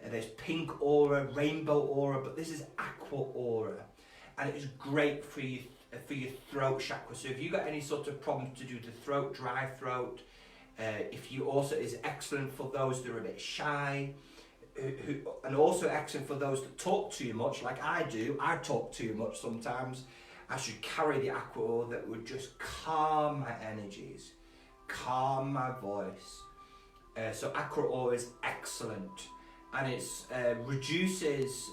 there's Pink Aura, Rainbow Aura, but this is Aqua Aura, and it's great for your throat chakra. So if you've got any sort of problems to do with the throat, dry throat, if you also, is excellent for those that are a bit shy, and also excellent for those that talk too much, like I do. I talk too much sometimes. I should carry the Aqua Aura that would just calm my energies, calm my voice. So Aqua Aura is excellent, and it reduces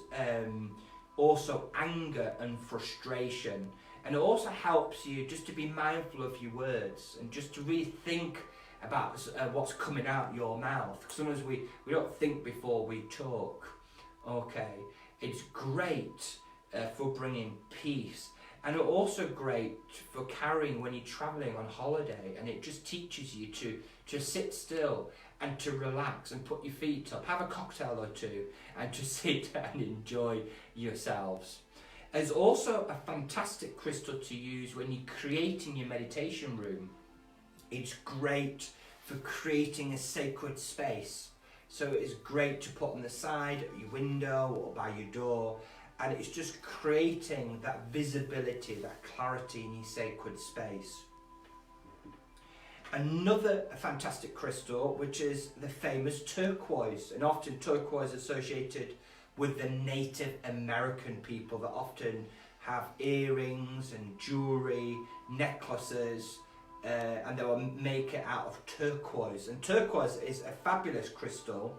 also anger and frustration, and it also helps you just to be mindful of your words and just to really think about what's coming out your mouth. Sometimes we don't think before we talk. Okay, it's great for bringing peace, and it's also great for carrying when you're traveling on holiday, and it just teaches you to sit still and to relax and put your feet up, have a cocktail or two, and to sit and enjoy yourselves. It's also a fantastic crystal to use when you're creating your meditation room. It's great for creating a sacred space. So it's great to put on the side of your window or by your door, and it's just creating that visibility, that clarity in your sacred space. Another fantastic crystal, which is the famous turquoise, and often turquoise associated with the Native American people that often have earrings and jewelry, necklaces, and they will make it out of turquoise. And turquoise is a fabulous crystal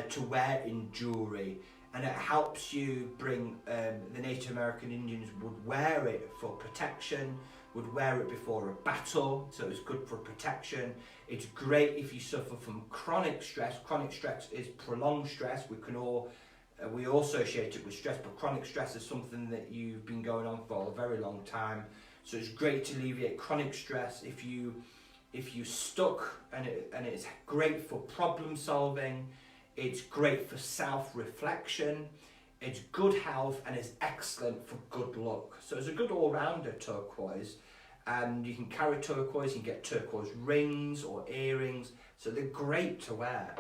to wear in jewelry, and it helps you bring, the Native American Indians would wear it for protection, would wear it before a battle, so it's good for protection. It's great if you suffer from chronic stress. Chronic stress is prolonged stress. We all associate it with stress, but chronic stress is something that you've been going on for a very long time. So it's great to alleviate chronic stress if you stuck, and it's great for problem solving. It's great for self-reflection. It's good health, and it's excellent for good luck. So it's a good all-rounder, turquoise, and you can carry turquoise. You can get turquoise rings or earrings, so they're great to wear.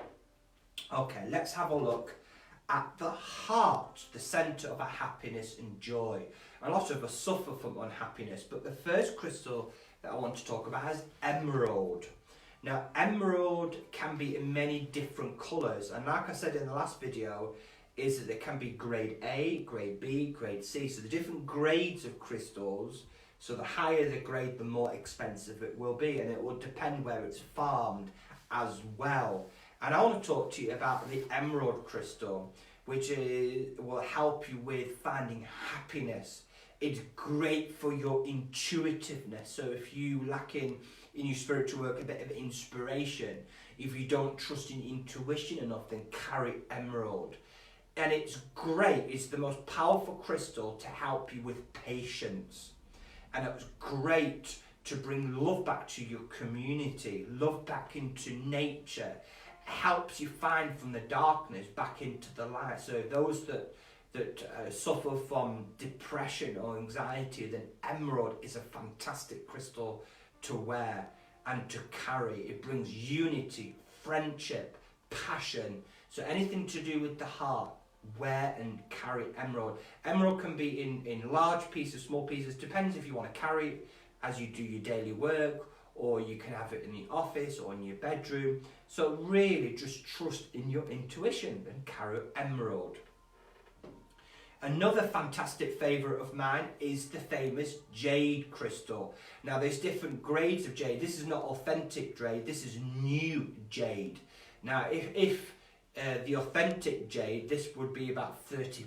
Okay, let's have a look at the heart, the centre of our happiness and joy. A lot of us suffer from unhappiness, but the first crystal that I want to talk about is emerald. Now, emerald can be in many different colours, and like I said in the last video, is that it can be grade A, grade B, grade C. So the different grades of crystals, so the higher the grade, the more expensive it will be, and it will depend where it's farmed as well. And I want to talk to you about the emerald crystal, which will help you with finding happiness. It's great for your intuitiveness. So if you lack in your spiritual work a bit of inspiration, if you don't trust in intuition enough, then carry emerald. And it's great. It's the most powerful crystal to help you with patience. And it was great to bring love back to your community, love back into nature. Helps you find from the darkness back into the light. So those that suffer from depression or anxiety, then emerald is a fantastic crystal to wear and to carry. It brings unity, friendship, passion. So anything to do with the heart, wear and carry emerald. Emerald can be in large pieces, small pieces, depends if you want to carry it as you do your daily work, or you can have it in the office or in your bedroom. So really just trust in your intuition and carry emerald. Another fantastic favourite of mine is the famous jade crystal. Now there's different grades of jade. This is not authentic jade, this is new jade. Now if the authentic jade, this would be about £30,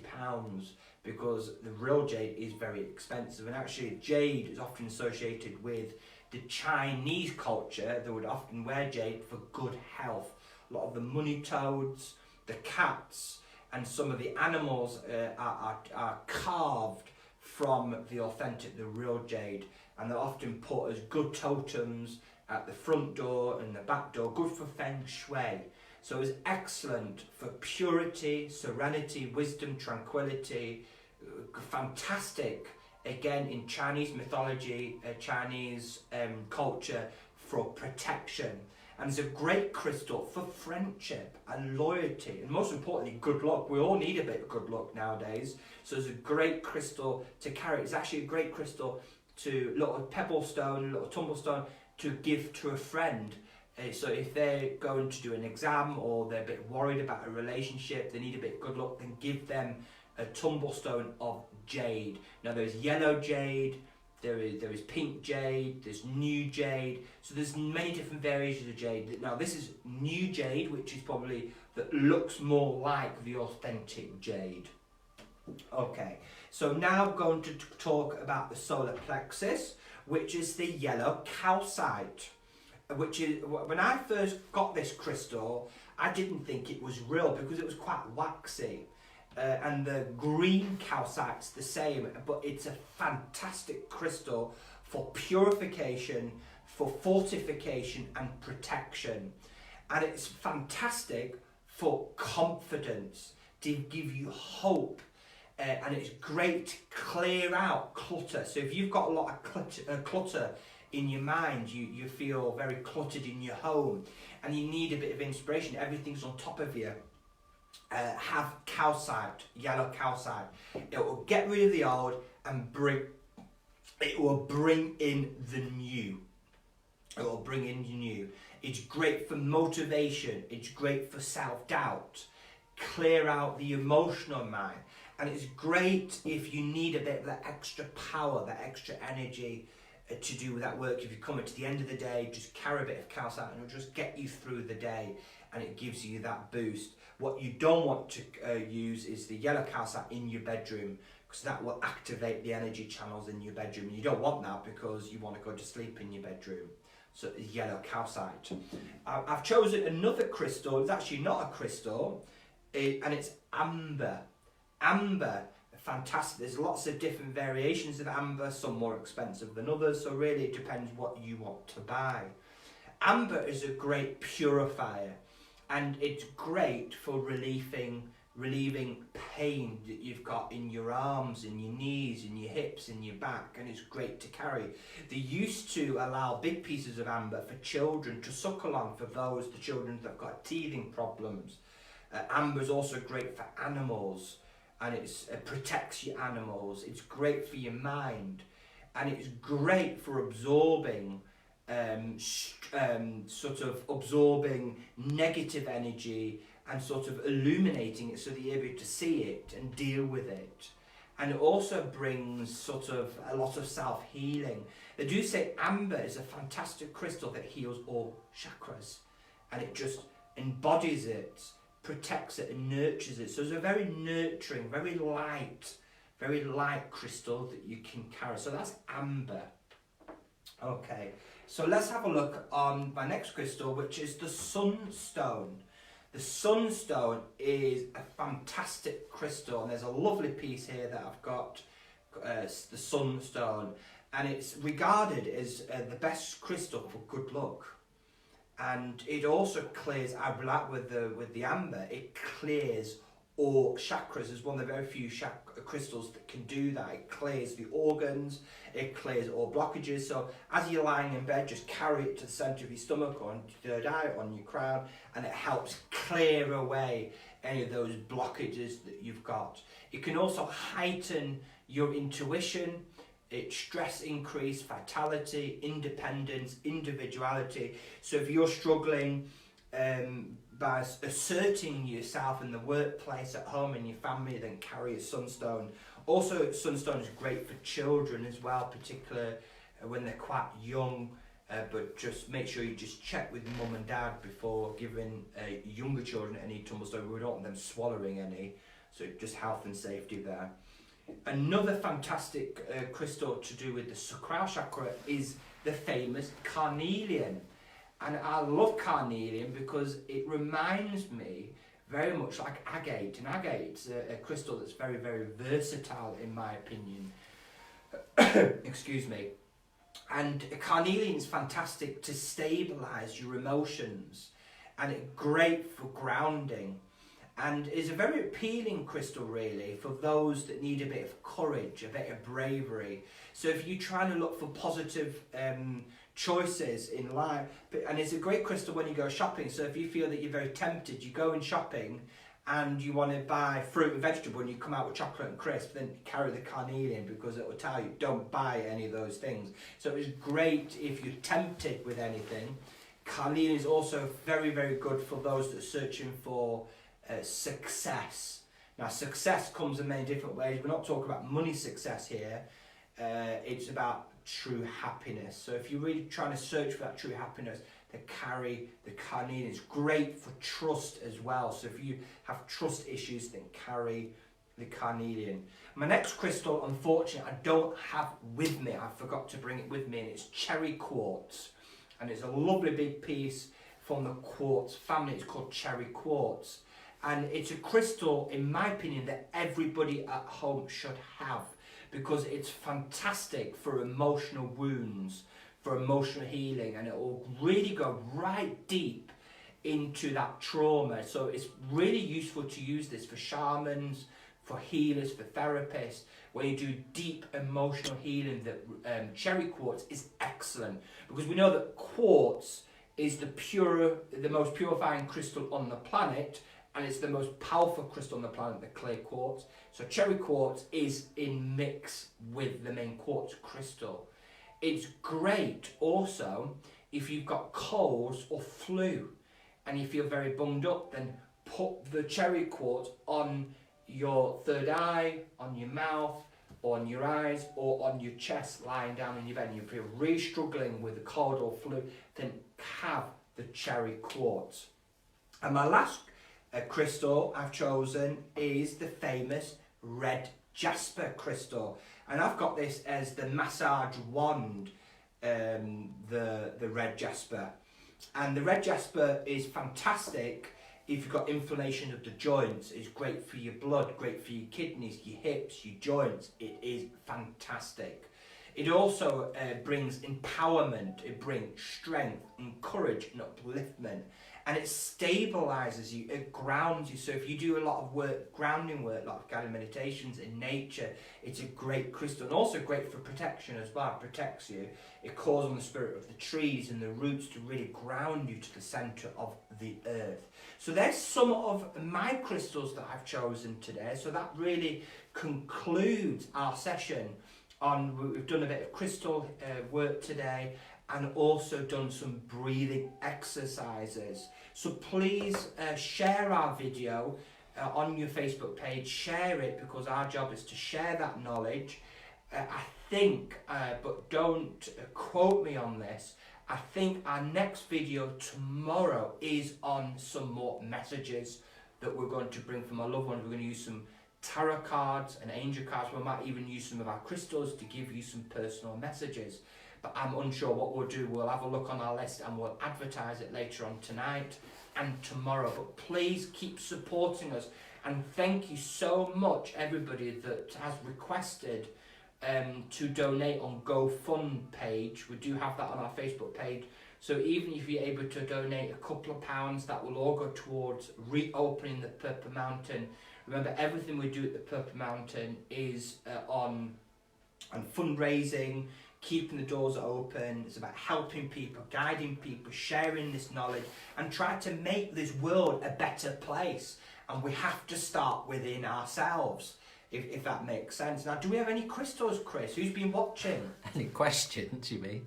because the real jade is very expensive. And actually jade is often associated with the Chinese culture. They would often wear jade for good health. A lot of the money toads, the cats, and some of the animals are carved from the authentic, the real jade, and they're often put as good totems at the front door and the back door, good for feng shui. So it's excellent for purity, serenity, wisdom, tranquility. Fantastic, again, in Chinese mythology, Chinese culture, for protection. And it's a great crystal for friendship and loyalty, and most importantly, good luck. We all need a bit of good luck nowadays, so it's a great crystal to carry. It's actually a great crystal to, little pebble stone, little tumble stone, to give to a friend. So if they're going to do an exam, or they're a bit worried about a relationship, they need a bit of good luck, then give them a tumble stone of jade. Now there's yellow jade, there is pink jade, there's new jade, so there's many different variations of jade. Now this is new jade, which is probably, that looks more like the authentic jade. Okay, so now I'm going to talk about the solar plexus, which is the yellow calcite, which is, when I first got this crystal, I didn't think it was real because it was quite waxy. And the green calcite's the same, but it's a fantastic crystal for purification, for fortification and protection. And it's fantastic for confidence, to give you hope. And it's great to clear out clutter. So if you've got a lot of clutter in your mind, you feel very cluttered in your home, and you need a bit of inspiration, everything's on top of you, have calcite, yellow calcite. It will get rid of the old and it will bring in the new. It will bring in the new. It's great for motivation, it's great for self-doubt, clear out the emotional mind, and it's great if you need a bit of that extra power, that extra energy to do that work. If you're coming to the end of the day, just carry a bit of calcite and it'll just get you through the day, and it gives you that boost. What you don't want to use is the yellow calcite in your bedroom, because that will activate the energy channels in your bedroom. You don't want that because you want to go to sleep in your bedroom. So it's yellow calcite. I've chosen another crystal. It's actually not a crystal, and it's amber. Amber, fantastic. There's lots of different variations of amber, some more expensive than others, so really it depends what you want to buy. Amber is a great purifier, and it's great for relieving pain that you've got in your arms, in your knees, in your hips, in your back, and it's great to carry. They used to allow big pieces of amber for children to suckle on, for the children that have got teething problems. Amber is also great for animals, and it protects your animals. It's great for your mind, and it's great for absorbing sort of absorbing negative energy and sort of illuminating it so that you're able to see it and deal with it. And it also brings sort of a lot of self-healing. They do say amber is a fantastic crystal that heals all chakras, and it just embodies it, protects it and nurtures it. So it's a very nurturing, very light crystal that you can carry. So that's amber. Okay, so let's have a look on my next crystal, which is the sunstone. The sunstone is a fantastic crystal, and there's a lovely piece here that I've got, the sunstone, and it's regarded as the best crystal for good luck. And it also clears, like with the amber, it clears all chakras. It's one of the very few crystals that can do that. It clears the organs, it clears all blockages. So as you're lying in bed, just carry it to the centre of your stomach or on your third eye, on your crown, and it helps clear away any of those blockages that you've got. It can also heighten your intuition, it's stress increase, vitality, independence, individuality. So if you're struggling by asserting yourself in the workplace, at home, in your family, then carry a sunstone. Also, sunstone is great for children as well, particularly when they're quite young. But just make sure you just check with mum and dad before giving younger children any tumblestone. We don't want them swallowing any, so just health and safety there. Another fantastic crystal to do with the sacral chakra is the famous carnelian. And I love carnelian because it reminds me very much like agate. And agate's a crystal that's very, very versatile in my opinion. Excuse me. And carnelian is fantastic to stabilise your emotions, and it's great for grounding, and is a very appealing crystal really for those that need a bit of courage, a bit of bravery. So if you're trying to look for positive choices in life, and it's a great crystal when you go shopping. So if you feel that you're very tempted, you go in shopping and you want to buy fruit and vegetable and you come out with chocolate and crisp, then carry the carnelian, because it will tell you don't buy any of those things. So it's great if you're tempted with anything. Carnelian is also very, very good for those that are searching for success. Now, success comes in many different ways. We're not talking about money success here. It's about true happiness. So if you're really trying to search for that true happiness, then carry the carnelian. It's great for trust as well. So if you have trust issues, then carry the carnelian. My next crystal, unfortunately, I don't have with me. I forgot to bring it with me, and it's cherry quartz. And it's a lovely big piece from the quartz family. It's called cherry quartz. And it's a crystal, in my opinion, that everybody at home should have, because it's fantastic for emotional wounds, for emotional healing, and it will really go right deep into that trauma. So it's really useful to use this for shamans, for healers, for therapists. When you do deep emotional healing, that cherry quartz is excellent, because we know that quartz is the most purifying crystal on the planet, and it's the most powerful crystal on the planet, the clear quartz. So cherry quartz is in mix with the main quartz crystal. It's great also if you've got colds or flu and you feel very bunged up, then put the cherry quartz on your third eye, on your mouth, or on your eyes, or on your chest, lying down in your bed, and you feel really struggling with a cold or flu, then have the cherry quartz. And my last crystal I've chosen is the famous red jasper crystal, and I've got this as the massage wand, the red jasper. And the red jasper is fantastic if you've got inflammation of the joints. It's great for your blood, great for your kidneys, your hips, your joints. It is fantastic. It also brings empowerment, it brings strength and courage and upliftment, and it stabilizes you, it grounds you. So if you do a lot of work, grounding work, like guided meditations in nature, it's a great crystal, and also great for protection as well. It protects you. It calls on the spirit of the trees and the roots to really ground you to the center of the earth. So there's some of my crystals that I've chosen today. So that really concludes our session on, we've done a bit of crystal work today, and also done some breathing exercises. So please share our video on your Facebook page, share it, because our job is to share that knowledge. I think, but don't quote me on this, I think our next video tomorrow is on some more messages that we're going to bring from our loved ones. We're going to use some tarot cards and angel cards. We might even use some of our crystals to give you some personal messages. But I'm unsure what we'll do. We'll have a look on our list and we'll advertise it later on tonight and tomorrow. But please keep supporting us. And thank you so much, everybody that has requested to donate on GoFund page. We do have that on our Facebook page. So even if you're able to donate a couple of pounds, that will all go towards reopening the Purple Mountain. Remember, everything we do at the Purple Mountain is on fundraising, keeping the doors open. It's about helping people, guiding people, sharing this knowledge, and trying to make this world a better place. And we have to start within ourselves, if that makes sense. Now, do we have any crystals, Chris? Who's been watching? Any questions, you mean?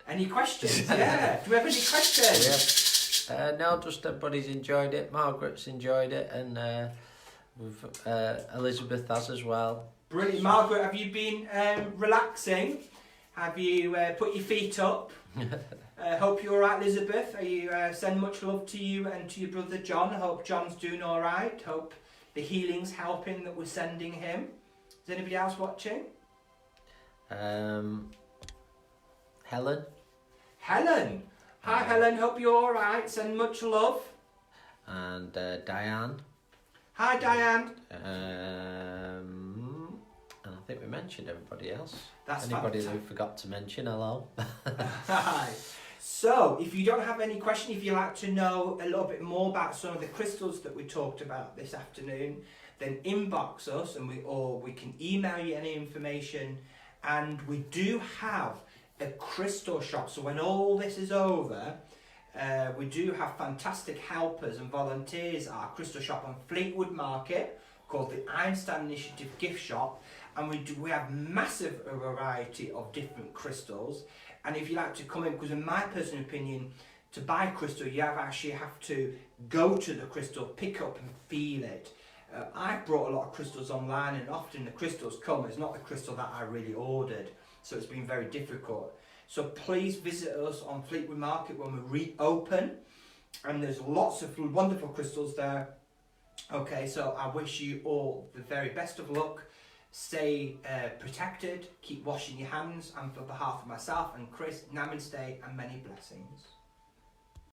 Any questions? Yeah. Do we have any questions? No, just everybody's enjoyed it. Margaret's enjoyed it, and Elizabeth has as well. Brilliant. Margaret, have you been relaxing? Have you put your feet up? Hope you're all right, Elizabeth. Are you send much love to you and to your brother John. I hope John's doing all right. Hope the healing's helping that we're sending him. Is anybody else watching? Helen. Helen. Hi, Helen. Hope you're all right. Send much love. And Diane. Hi, Diane. And I think we mentioned everybody else. That's anybody fantastic. that we forgot to mention, hello. Hi. So, if you don't have any question, if you'd like to know a little bit more about some of the crystals that we talked about this afternoon, then inbox us or we can email you any information. And we do have a crystal shop. So when all this is over, we do have fantastic helpers and volunteers at our crystal shop on Fleetwood Market called the Einstein Initiative Gift Shop. And we have massive variety of different crystals. And if you like to come in, because in my personal opinion, to buy crystal, you actually have to go to the crystal, pick up and feel it. I brought a lot of crystals online, and often the crystals come, it's not the crystal that I really ordered. So it's been very difficult. So please visit us on Fleetwood Market when we reopen. And there's lots of wonderful crystals there. Okay, so I wish you all the very best of luck. Stay protected, keep washing your hands, and for behalf of myself and Chris, namaste and many blessings.